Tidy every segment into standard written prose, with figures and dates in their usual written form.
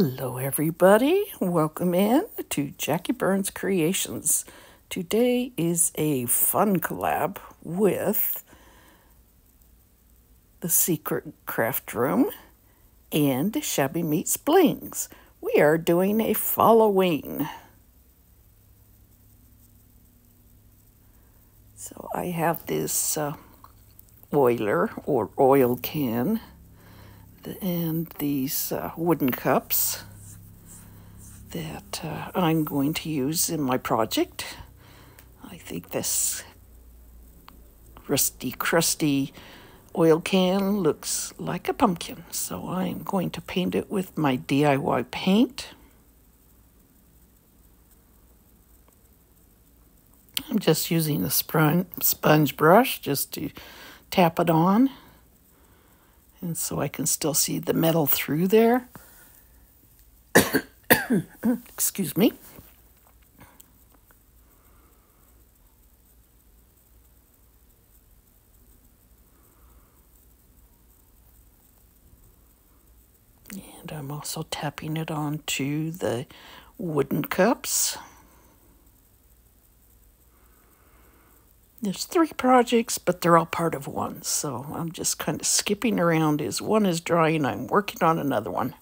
Hello everybody, welcome in to Jackie Burns Creations. Today is a fun collab with the Secret Craft Room and Shabby Meets Blings. We are doing a Fall-O-Ween. So I have this oiler or oil can and these wooden cups that I'm going to use in my project. I think this rusty, crusty oil can looks like a pumpkin, so I'm going to paint it with my DIY paint. I'm just using a sponge brush just to tap it on, and so I can still see the metal through there. Excuse me. And I'm also tapping it onto the wooden cups. There's 3 projects, but they're all part of one, so I'm just kind of skipping around as one is drying. I'm working on another one.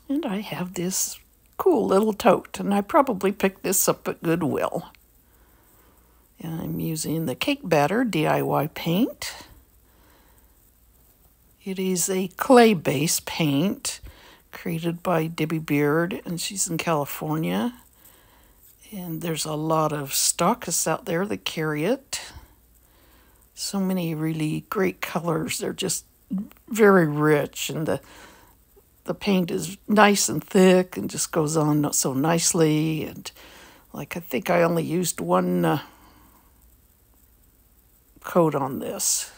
And I have this cool little tote, and I probably picked this up at Goodwill. And I'm using the cake batter DIY paint. It is a clay-based paint created by Debbie Beard, and she's in California. And there's a lot of stockists out there that carry it. So many really great colors. They're just very rich, and the paint is nice and thick and just goes on so nicely. And like, I think I only used one coat on this.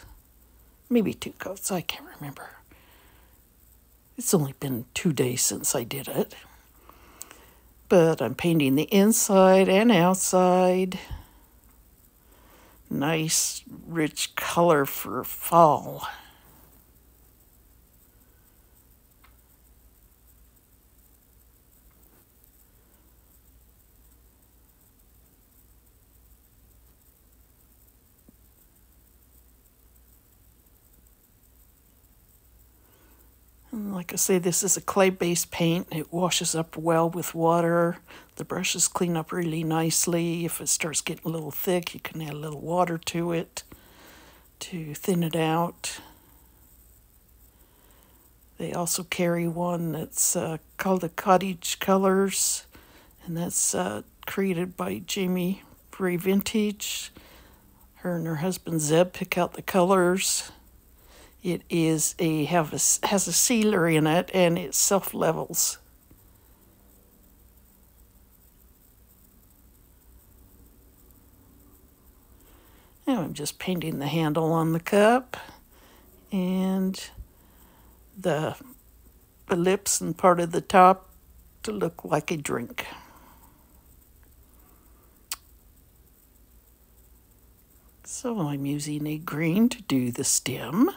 Maybe 2 coats, I can't remember. It's only been 2 days since I did it. But I'm painting the inside and outside. Nice, rich color for fall. And like I say, this is a clay-based paint. It washes up well with water. The brushes clean up really nicely. If it starts getting a little thick, you can add a little water to it to thin it out. They also carry one that's called the Cottage Colors, and that's created by Jamie Ray Vintage. Her and her husband Zeb pick out the colors. It is has a sealer in it, and it self-levels. Now I'm just painting the handle on the cup and the lips and part of the top to look like a drink. So I'm using a green to do the stem.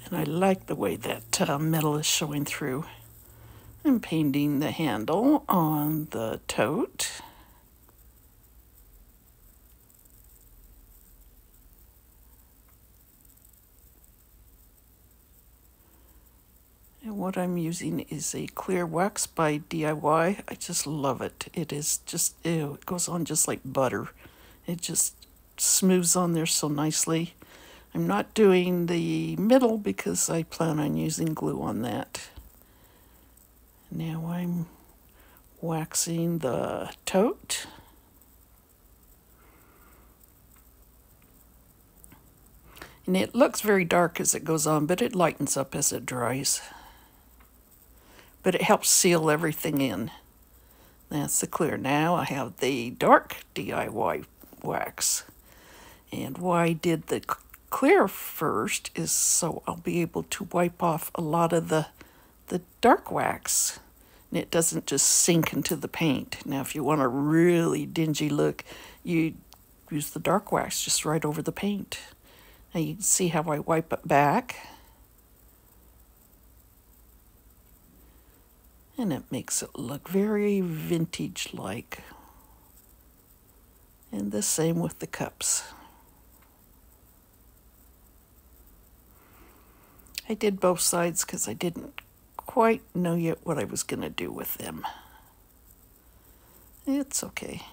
And I like the way that metal is showing through. I'm painting the handle on the tote. And what I'm using is a clear wax by DIY. I just love it. It is just, ew, it goes on just like butter. It just smooths on there so nicely. I'm not doing the middle because I plan on using glue on that. Now I'm waxing the tote. And it looks very dark as it goes on, but it lightens up as it dries. But it helps seal everything in. That's the clear. Now I have the dark DIY wax. And why I did the clear first is so I'll be able to wipe off a lot of the dark wax. And it doesn't just sink into the paint. Now if you want a really dingy look, you use the dark wax just right over the paint. Now you can see how I wipe it back. And it makes it look very vintage-like. And the same with the cups. I did both sides because I didn't quite know yet what I was going to do with them. It's okay.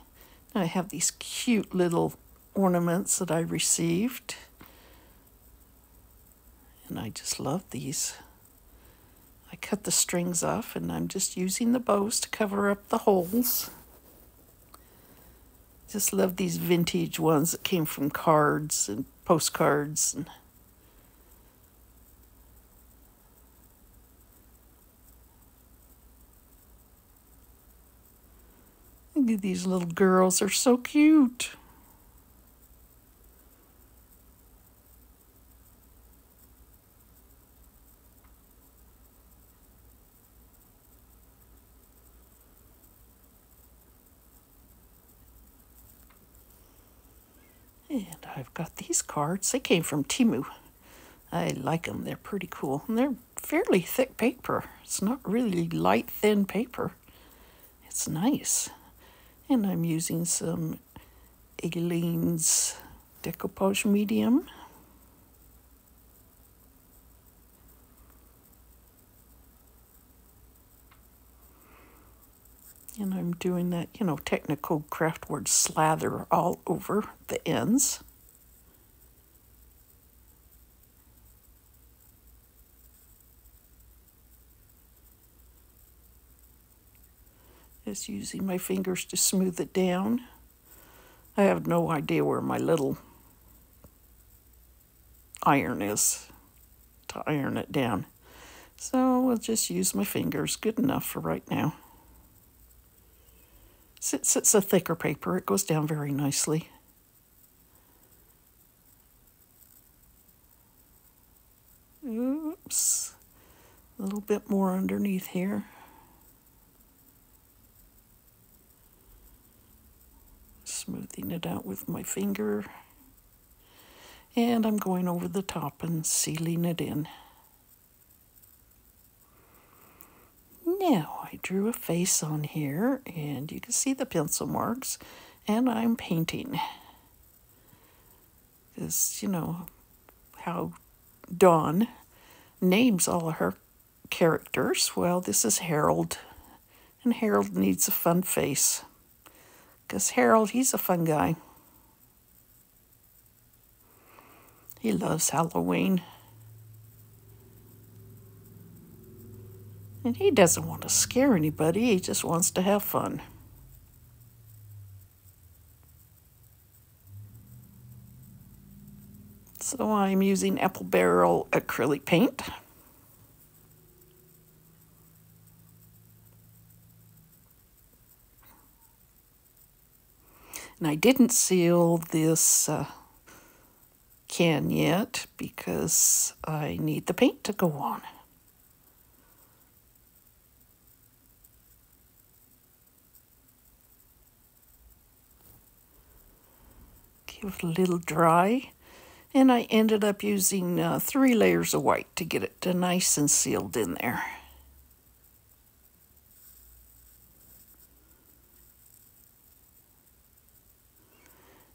I have these cute little ornaments that I received. And I just love these. I cut the strings off and I'm just using the bows to cover up the holes. Just love these vintage ones that came from cards and postcards. And look at these little girls, they're so cute. And I've got these cards. They came from Temu. I like them. They're pretty cool. And they're fairly thick paper. It's not really light, thin paper. It's nice. And I'm using some Aileen's Decoupage medium. And I'm doing that, you know, technical craft word slather all over the ends. Just using my fingers to smooth it down. I have no idea where my little iron is to iron it down. So I'll just use my fingers. Good enough for right now. Since it's a thicker paper, it goes down very nicely. Oops. A little bit more underneath here. Smoothing it out with my finger. And I'm going over the top and sealing it in. Now I drew a face on here and you can see the pencil marks, and I'm painting. Because you know how Dawn names all of her characters. Well, this is Harold, and Harold needs a fun face. Because Harold, he's a fun guy. He loves Halloween. And he doesn't want to scare anybody, he just wants to have fun. So I'm using apple barrel acrylic paint. And I didn't seal this can yet because I need the paint to go on. Give it a little dry, and I ended up using 3 layers of white to get it nice and sealed in there.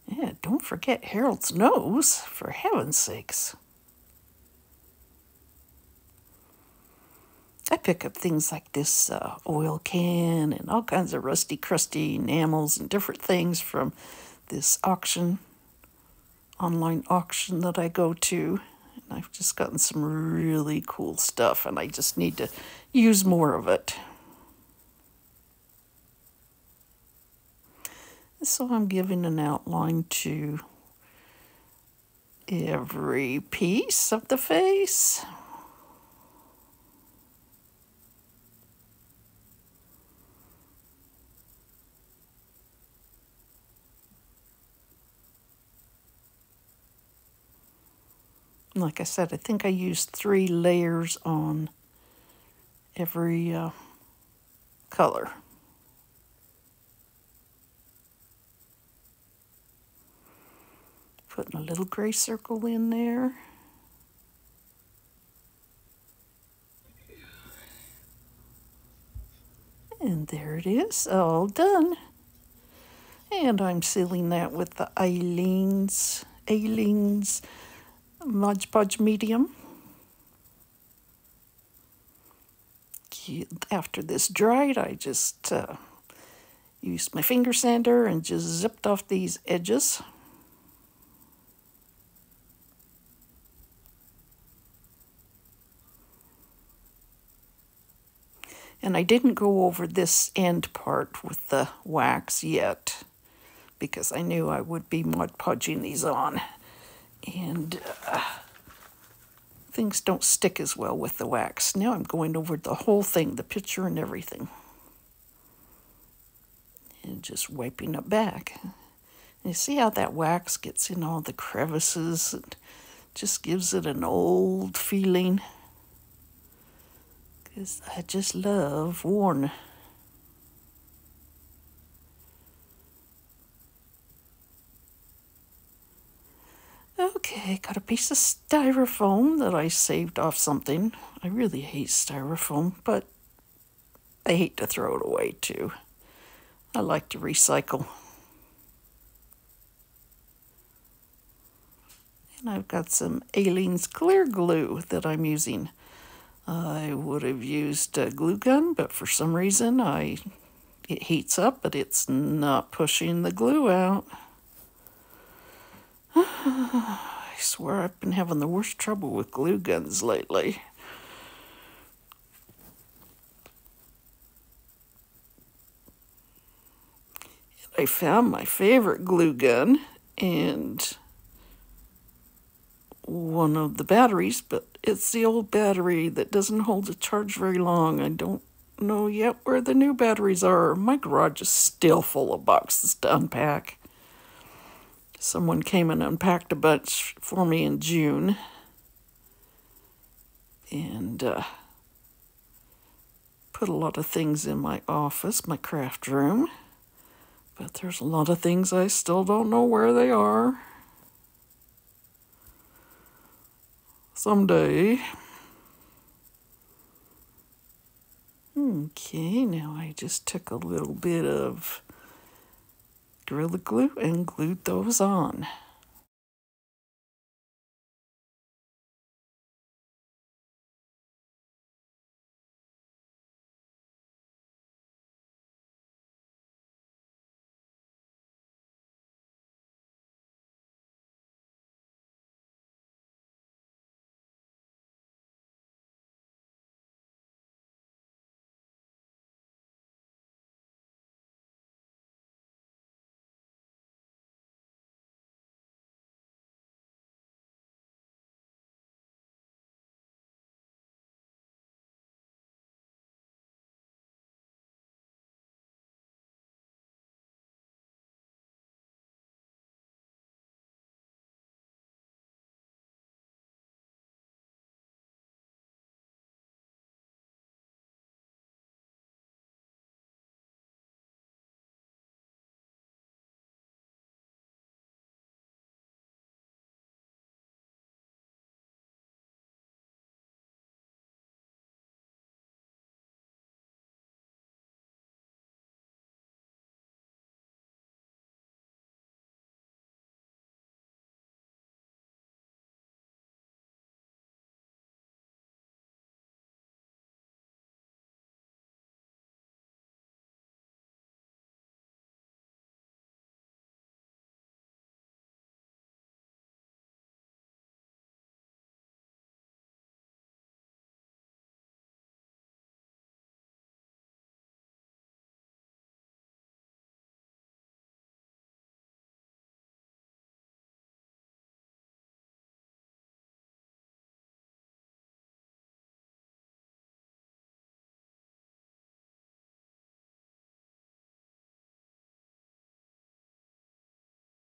Yeah, don't forget Harold's nose, for heaven's sakes. I pick up things like this oil can and all kinds of rusty, crusty enamels and different things from this auction, online auction that I go to. And I've just gotten some really cool stuff, and I just need to use more of it. So I'm giving an outline to every piece of the face. Like I said, I think I used 3 layers on every color. Putting a little gray circle in there. And there it is, all done. And I'm sealing that with the Aileen's Mod Podge medium. After this dried, I just used my finger sander and just zipped off these edges. And I didn't go over this end part with the wax yet, because I knew I would be Mod Podging these on. And things don't stick as well with the wax. Now I'm going over the whole thing, the picture and everything. And just wiping it back. And you see how that wax gets in all the crevices and just gives it an old feeling. Because I just love worn. Okay, got a piece of styrofoam that I saved off something. I really hate styrofoam, but I hate to throw it away too. I like to recycle. And I've got some Aileen's clear glue that I'm using. I would have used a glue gun, but for some reason it heats up, but it's not pushing the glue out. I swear I've been having the worst trouble with glue guns lately. And I found my favorite glue gun and one of the batteries, but it's the old battery that doesn't hold the charge very long. I don't know yet where the new batteries are. My garage is still full of boxes to unpack. Someone came and unpacked a bunch for me in June. And put a lot of things in my office, my craft room. But there's a lot of things I still don't know where they are. Someday. Okay, now I just took a little bit of Gorilla Glue and glued those on.